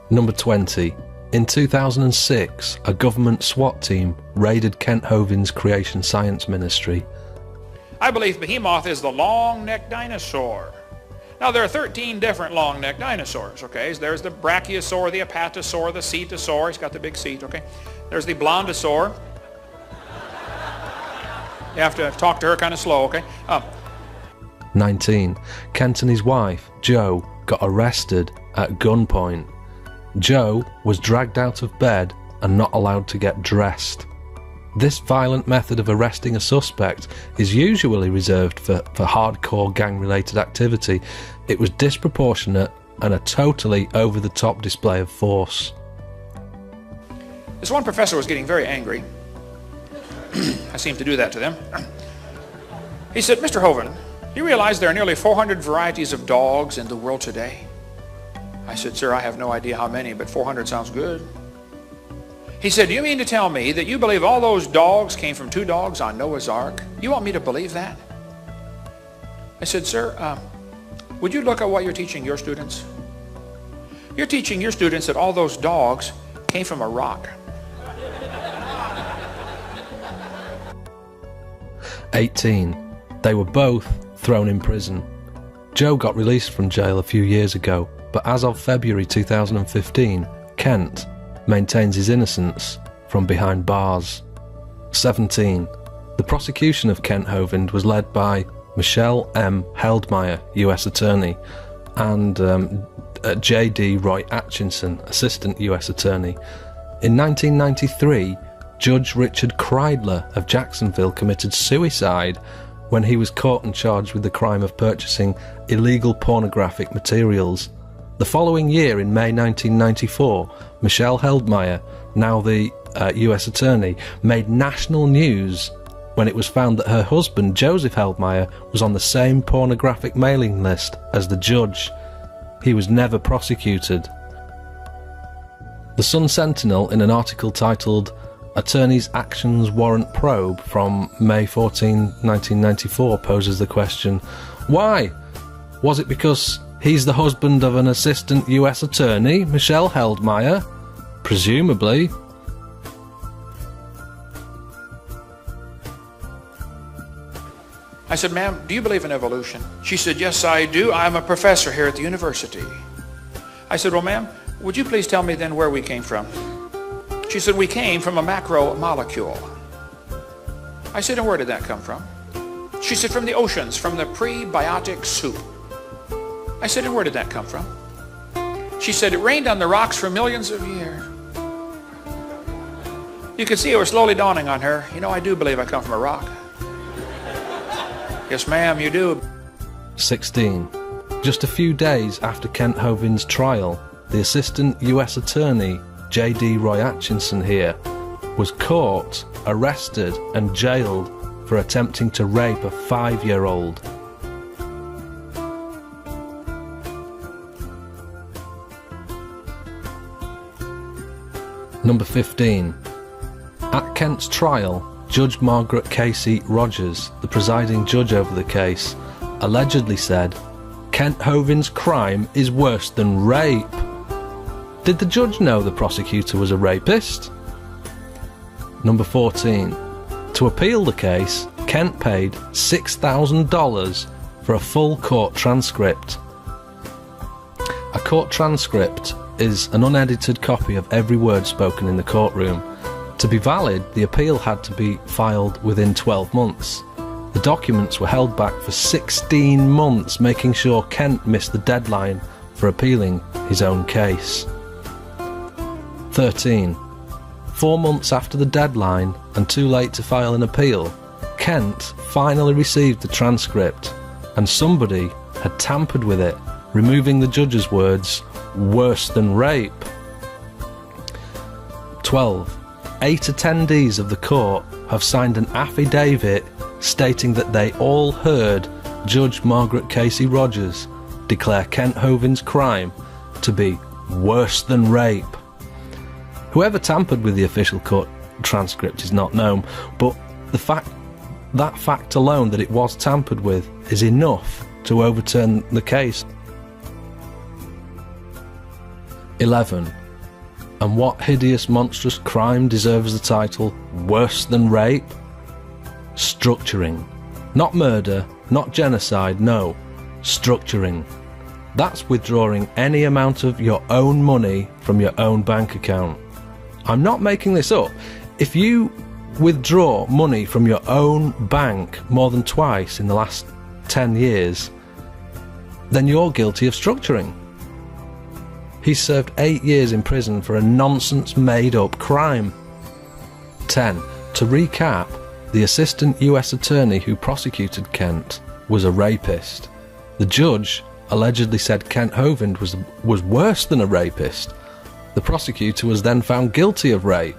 Number 20. In 2006, a government SWAT team raided Kent Hovind's Creation Science Ministry. I believe Behemoth is the long-necked dinosaur. Now, there are 13 different long-necked dinosaurs, okay? There's the Brachiosaur, the Apatosaur, the Cetosaur. He's got the big seat, okay? There's the Blondosaur. You have to talk to her kind of slow, okay? 19. Kent and his wife, Jo, got arrested at gunpoint. Jo was dragged out of bed and not allowed to get dressed. This violent method of arresting a suspect is usually reserved for hardcore gang-related activity. It was disproportionate and a totally over-the-top display of force. This one professor was getting very angry. I seem to do that to them. He said, "Mr. Hovind, you realize there are nearly 400 varieties of dogs in the world today?" I said, "Sir, I have no idea how many, but 400 sounds good." He said, "Do you mean to tell me that you believe all those dogs came from 2 dogs on Noah's Ark? You want me to believe that?" I said, "Sir, would you look at what you're teaching your students? You're teaching your students that all those dogs came from a rock." 18. They were both thrown in prison. Jo got released from jail a few years ago, but as of February 2015, Kent maintains his innocence from behind bars. 17. The prosecution of Kent Hovind was led by Michelle M. Heldmeyer, US Attorney, and J.D. Roy Atchison, Assistant US Attorney. In 1993, Judge Richard Kreidler of Jacksonville committed suicide when he was caught and charged with the crime of purchasing illegal pornographic materials. The following year, in May 1994, Michelle Heldmeyer, now the US Attorney, made national news when it was found that her husband, Joseph Heldmeyer, was on the same pornographic mailing list as the judge. He was never prosecuted. The Sun Sentinel, in an article titled "Attorney's Actions Warrant Probe" from May 14, 1994, poses the question, why? Was it because he's the husband of an assistant US attorney, Michelle Heldmeyer? Presumably. I said, "Ma'am, do you believe in evolution?" She said, "Yes, I do. I'm a professor here at the university." I said, "Well, ma'am, would you please tell me then where we came from?" She said, "We came from a macromolecule." I said, "And where did that come from?" She said, "From the oceans, from the prebiotic soup." I said, "And where did that come from?" She said, "It rained on the rocks for millions of years." You could see it was slowly dawning on her. You know, I do believe I come from a rock. Yes, ma'am, you do. 16. Just a few days after Kent Hovind's trial, the Assistant US Attorney, J.D. Roy Atchison here, was caught, arrested and jailed for attempting to rape a 5-year-old. Number 15. At Kent's trial, Judge Margaret Casey Rogers, the presiding judge over the case, allegedly said, "Kent Hovind's crime is worse than rape." Did the judge know the prosecutor was a rapist? Number 14. To appeal the case, Kent paid $6,000 for a full court transcript. A court transcript is an unedited copy of every word spoken in the courtroom. To be valid, the appeal had to be filed within 12 months. The documents were held back for 16 months, making sure Kent missed the deadline for appealing his own case. 13. 4 months after the deadline and too late to file an appeal, Kent finally received the transcript, and somebody had tampered with it, removing the judge's words, "worse than rape." 12. 8 attendees of the court have signed an affidavit stating that they all heard Judge Margaret Casey Rogers declare Kent Hovind's crime to be worse than rape. Whoever tampered with the official court transcript is not known, but that fact alone, that it was tampered with, is enough to overturn the case. 11. And what hideous, monstrous crime deserves the title worse than rape? Structuring. Not murder, not genocide, no. Structuring. That's withdrawing any amount of your own money from your own bank account. I'm not making this up. If you withdraw money from your own bank more than twice in the last 10 years, then you're guilty of structuring. He served 8 years in prison for a nonsense made-up crime. 10. To recap, the assistant US attorney who prosecuted Kent was a rapist. The judge allegedly said Kent Hovind was worse than a rapist. The prosecutor was then found guilty of rape.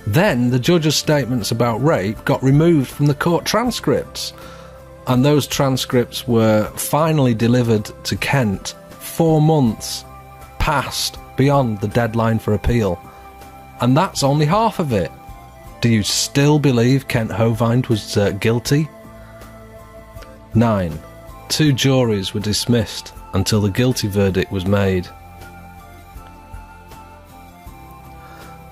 Then the judge's statements about rape got removed from the court transcripts, and those transcripts were finally delivered to Kent 4 months past beyond the deadline for appeal. And that's only half of it. Do you still believe Kent Hovind was guilty? 9. 2 juries were dismissed until the guilty verdict was made.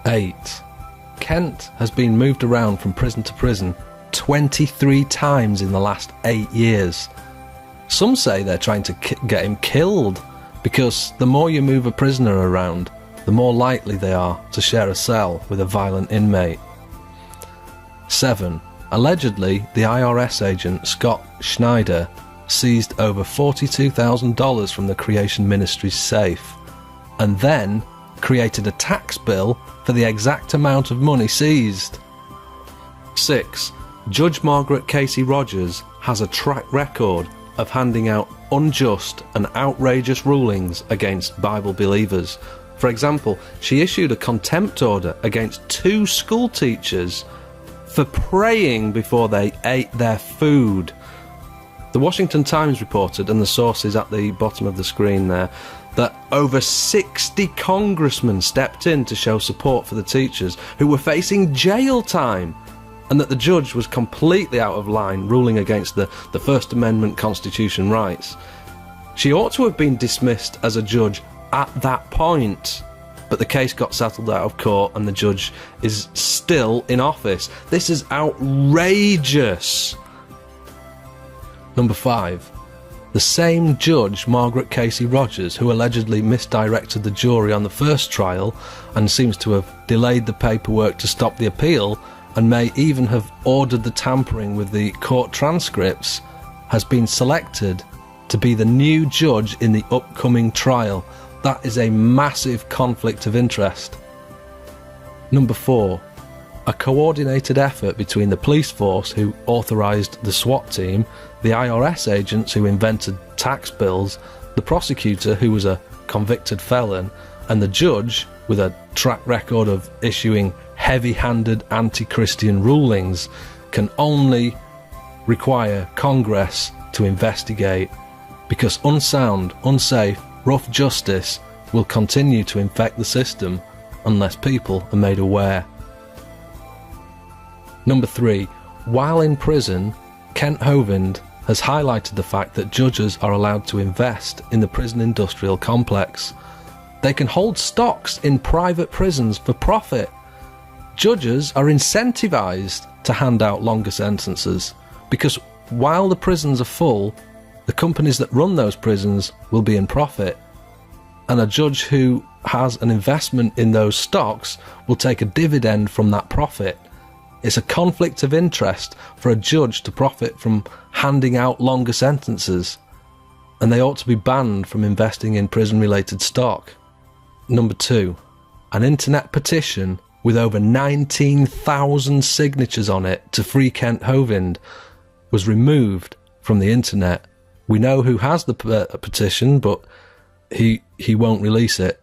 8. Kent has been moved around from prison to prison 23 times in the last 8 years. Some say they're trying to get him killed, because the more you move a prisoner around, the more likely they are to share a cell with a violent inmate. 7. Allegedly, the IRS agent Scott Schneider seized over $42,000 from the Creation Ministry's safe, and then created a tax bill for the exact amount of money seized. 6. Judge Margaret Casey Rogers has a track record of handing out unjust and outrageous rulings against Bible believers. For example, she issued a contempt order against 2 school teachers for praying before they ate their food. The Washington Times reported, and the source is at the bottom of the screen there, that over 60 congressmen stepped in to show support for the teachers who were facing jail time, and that the judge was completely out of line, ruling against the First Amendment Constitution rights. She ought to have been dismissed as a judge at that point, but the case got settled out of court and the judge is still in office. This is outrageous. Number 5. The same judge, Margaret Casey Rogers, who allegedly misdirected the jury on the first trial and seems to have delayed the paperwork to stop the appeal, and may even have ordered the tampering with the court transcripts, has been selected to be the new judge in the upcoming trial. That is a massive conflict of interest. Number 4. A coordinated effort between the police force who authorised the SWAT team, the IRS agents who invented tax bills, the prosecutor who was a convicted felon, and the judge with a track record of issuing heavy-handed anti-Christian rulings can only require Congress to investigate, because unsound, unsafe, rough justice will continue to infect the system unless people are made aware. Number 3. While in prison, Kent Hovind has highlighted the fact that judges are allowed to invest in the prison industrial complex. They can hold stocks in private prisons for profit. Judges are incentivised to hand out longer sentences, because while the prisons are full, the companies that run those prisons will be in profit, and a judge who has an investment in those stocks will take a dividend from that profit. It's a conflict of interest for a judge to profit from handing out longer sentences, and they ought to be banned from investing in prison-related stock. Number 2. An internet petition with over 19,000 signatures on it to free Kent Hovind was removed from the internet. We know who has the petition, but he won't release it.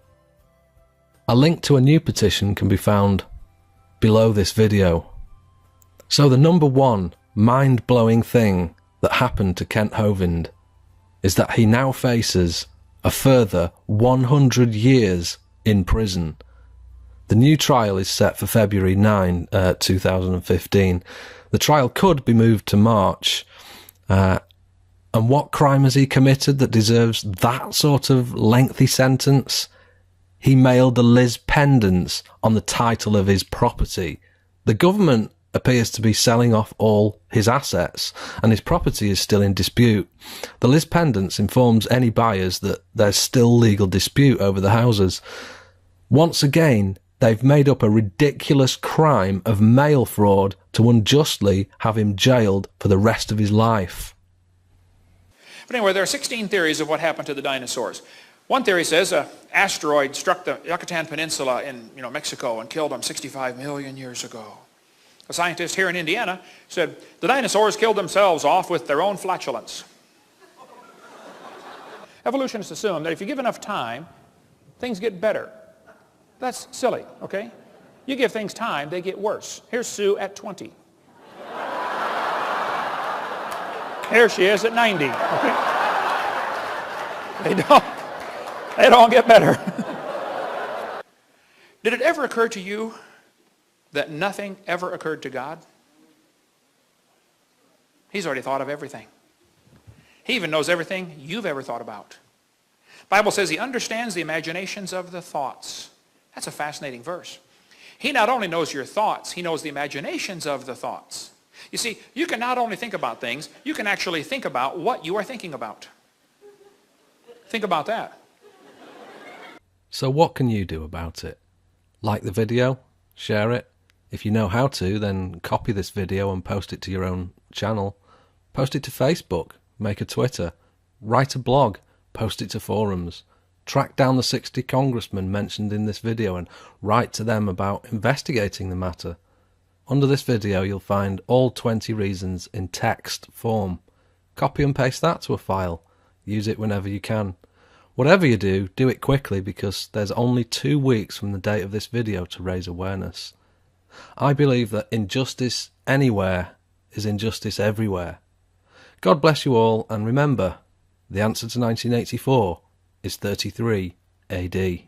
A link to a new petition can be found below this video. So the number 1 mind-blowing thing that happened to Kent Hovind is that he now faces a further 100 years in prison. The new trial is set for February 9, 2015. The trial could be moved to March. And what crime has he committed that deserves that sort of lengthy sentence? He mailed the Liz pendants on the title of his property. The government appears to be selling off all his assets, and his property is still in dispute. The Liz pendants informs any buyers that there's still legal dispute over the houses. Once again, they've made up a ridiculous crime of mail fraud to unjustly have him jailed for the rest of his life. But anyway, there are 16 theories of what happened to the dinosaurs. One theory says an asteroid struck the Yucatan Peninsula in Mexico and killed them 65 million years ago. A scientist here in Indiana said the dinosaurs killed themselves off with their own flatulence. Evolutionists assume that if you give enough time, things get better. That's silly, okay? You give things time, they get worse. Here's Sue at 20. Here she is at 90, okay? They don't get better. Did it ever occur to you that nothing ever occurred to God? He's already thought of everything. He even knows everything you've ever thought about. The Bible says he understands the imaginations of the thoughts. That's a fascinating verse. He not only knows your thoughts, he knows the imaginations of the thoughts. You see, you can not only think about things, you can actually think about what you are thinking about. Think about that. So what can you do about it? Like the video? Share it? If you know how to, then copy this video and post it to your own channel. Post it to Facebook, make a Twitter, write a blog, post it to forums. Track down the 60 congressmen mentioned in this video and write to them about investigating the matter. Under this video you'll find all 20 reasons in text form. Copy and paste that to a file. Use it whenever you can. Whatever you do, do it quickly because there's only 2 weeks from the date of this video to raise awareness. I believe that injustice anywhere is injustice everywhere. God bless you all, and remember, the answer to 1984 is 33 AD.